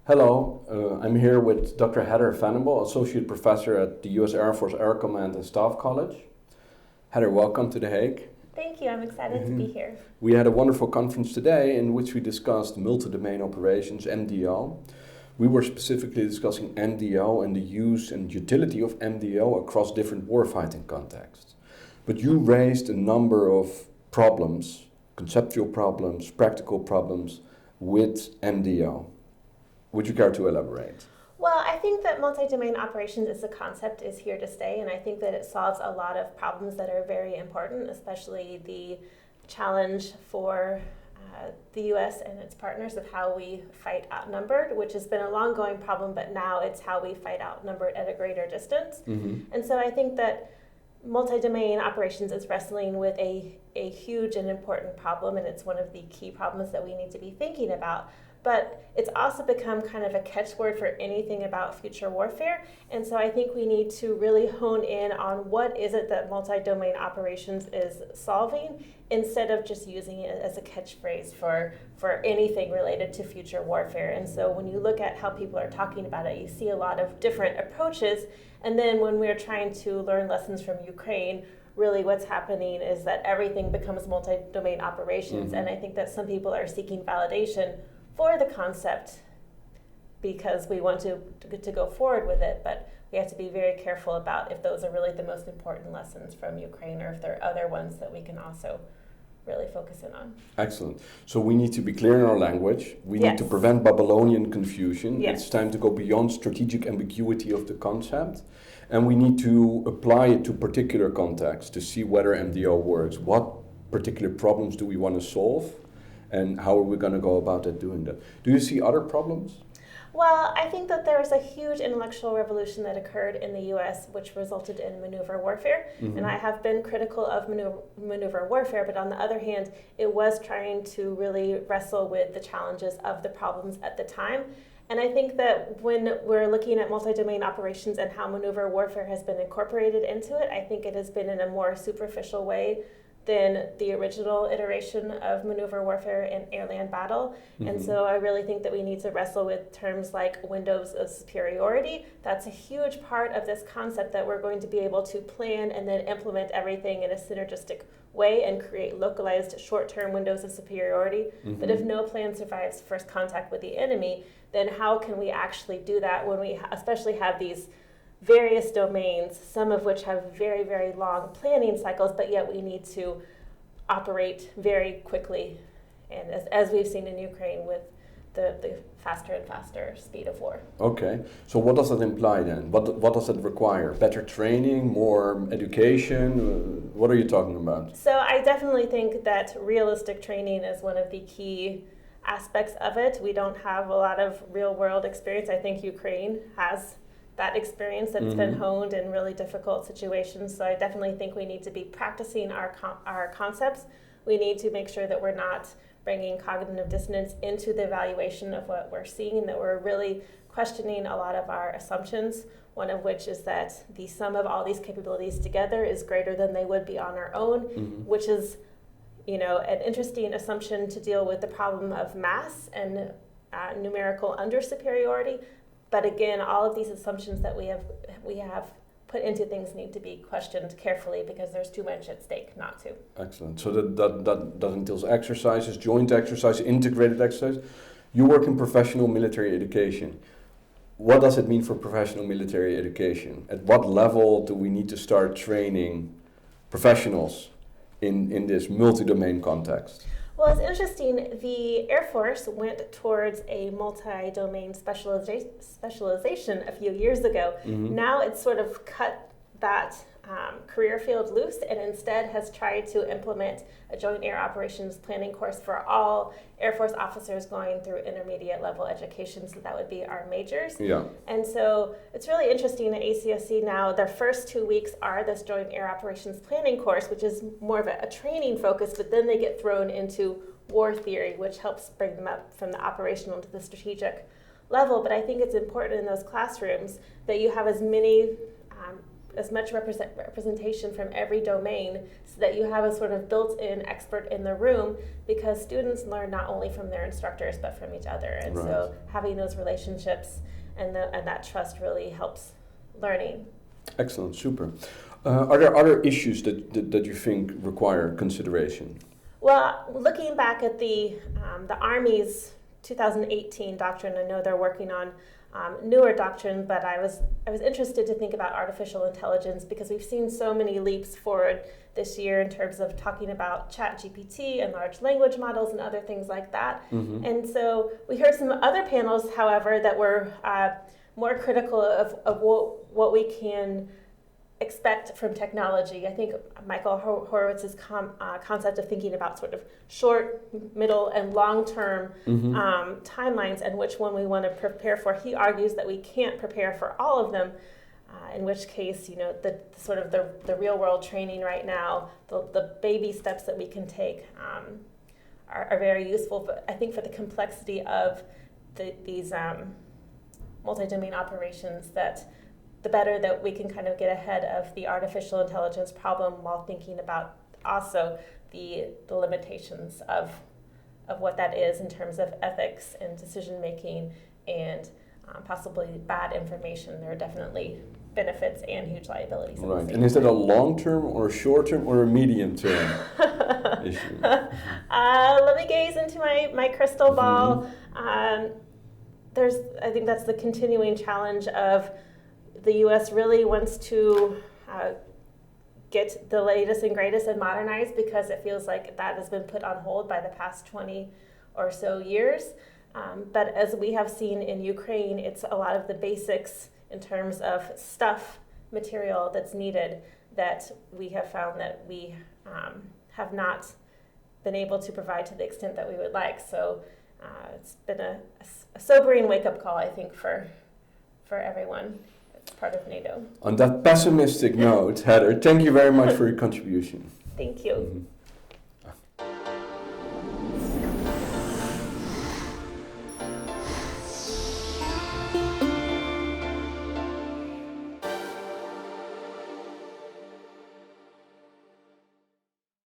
Hello, I'm here with Dr. Heather Venable, Associate Professor at the U.S. Air Force Air Command and Staff College. Heather, welcome to The Hague. Thank you, I'm excited to be here. We had a wonderful conference today in which we discussed multi-domain operations, MDO. We were specifically discussing MDO and the use and utility of MDO across different warfighting contexts. But you raised a number of problems, conceptual problems, practical problems with MDO. Would you care to elaborate? Well, I think that multi-domain operations as a concept is here to stay, and I think that it solves a lot of problems that are very important, especially the challenge for the U.S. and its partners of how we fight outnumbered, which has been a long-going problem, but now it's how we fight outnumbered at a greater distance. And so I think that multi-domain operations is wrestling with a huge and important problem, and it's one of the key problems that we need to be thinking about. But it's also become kind of a catchword for anything about future warfare. And so I think we need to really hone in on what is it that multi-domain operations is solving, instead of just using it as a catchphrase for anything related to future warfare. And so when you look at how people are talking about it, you see a lot of different approaches. And then when we're trying to learn lessons from Ukraine, really what's happening is that everything becomes multi-domain operations. And I think that some people are seeking validation for the concept because we want to go forward with it, but we have to be very careful about if those are really the most important lessons from Ukraine or if there are other ones that we can also really focus in on. Excellent. So we need to be clear in our language. We need to prevent Babylonian confusion. It's time to go beyond strategic ambiguity of the concept. And we need to apply it to particular contexts to see whether MDO works. What particular problems do we want to solve? And how are we going to go about doing that? Do you see other problems? Well, I think that there was a huge intellectual revolution that occurred in the U.S., which resulted in maneuver warfare. And I have been critical of maneuver warfare, but on the other hand, it was trying to really wrestle with the challenges of the problems at the time. And I think that when we're looking at multi-domain operations and how maneuver warfare has been incorporated into it, I think it has been in a more superficial way than the original iteration of maneuver warfare and air-land battle. And so I really think that we need to wrestle with terms like windows of superiority. That's a huge part of this concept, that we're going to be able to plan and then implement everything in a synergistic way and create localized short-term windows of superiority. But if no plan survives first contact with the enemy, then how can we actually do that when we especially have these various domains, some of which have very, very long planning cycles, but yet we need to operate very quickly, and as we've seen in Ukraine with the faster and faster speed of war. Okay, so what does that imply then? What does it require? Better training, more education? What are you talking about? So I definitely think that realistic training is one of the key aspects of it. We don't have a lot of real world experience. I think Ukraine has that experience that's been honed in really difficult situations. So I definitely think we need to be practicing our concepts. We need to make sure that we're not bringing cognitive dissonance into the evaluation of what we're seeing, that we're really questioning a lot of our assumptions, one of which is that the sum of all these capabilities together is greater than they would be on our own, which is, an interesting assumption to deal with the problem of mass and numerical under superiority. But again, all of these assumptions that we have put into things need to be questioned carefully because there's too much at stake not to. Excellent. So that entails exercises, joint exercise, integrated exercise. You work in professional military education. What does it mean for professional military education? At what level do we need to start training professionals in this multi-domain context? Well, it's interesting. The Air Force went towards a multi-domain specialization a few years ago. Now it's sort of cut that career field loose and instead has tried to implement a joint air operations planning course for all Air Force officers going through intermediate level education. So that would be our majors. And so it's really interesting at HCSC now. Their first 2 weeks are this joint air operations planning course, which is more of a training focus, but then they get thrown into war theory, which helps bring them up from the operational to the strategic level. But I think it's important in those classrooms that you have as many as much representation from every domain so that you have a sort of built-in expert in the room, because students learn not only from their instructors but from each other. And so having those relationships and that trust really helps learning. Excellent, super. Are there other issues that you think require consideration? Well, looking back at the Army's 2018 doctrine, I know they're working on newer doctrine, but I was interested to think about artificial intelligence, because we've seen so many leaps forward this year in terms of talking about ChatGPT and large language models and other things like that. Mm-hmm. And so we heard some other panels, however, that were more critical of what we can expect from technology. I think Michael Horowitz's concept of thinking about sort of short, middle, and long-term timelines and which one we want to prepare for. He argues that we can't prepare for all of them, in which case, the sort of the real-world training right now, the baby steps that we can take are very useful. But I think for the complexity of these multi-domain operations, that the better that we can kind of get ahead of the artificial intelligence problem while thinking about also the limitations of what that is in terms of ethics and decision making and possibly bad information. There are definitely benefits and huge liabilities. Right. And is that a long-term or a short-term or a medium-term issue? Let me gaze into my crystal ball. I think that's the continuing challenge of the U.S. really wants to get the latest and greatest and modernize, because it feels like that has been put on hold by the past 20 or so years. But as we have seen in Ukraine, it's a lot of the basics in terms of material that's needed that we have found that we have not been able to provide to the extent that we would like. So it's been a sobering wake-up call, I think, for everyone. Part of NATO. On that pessimistic note, Heather, thank you very much for your contribution. Thank you. Mm-hmm.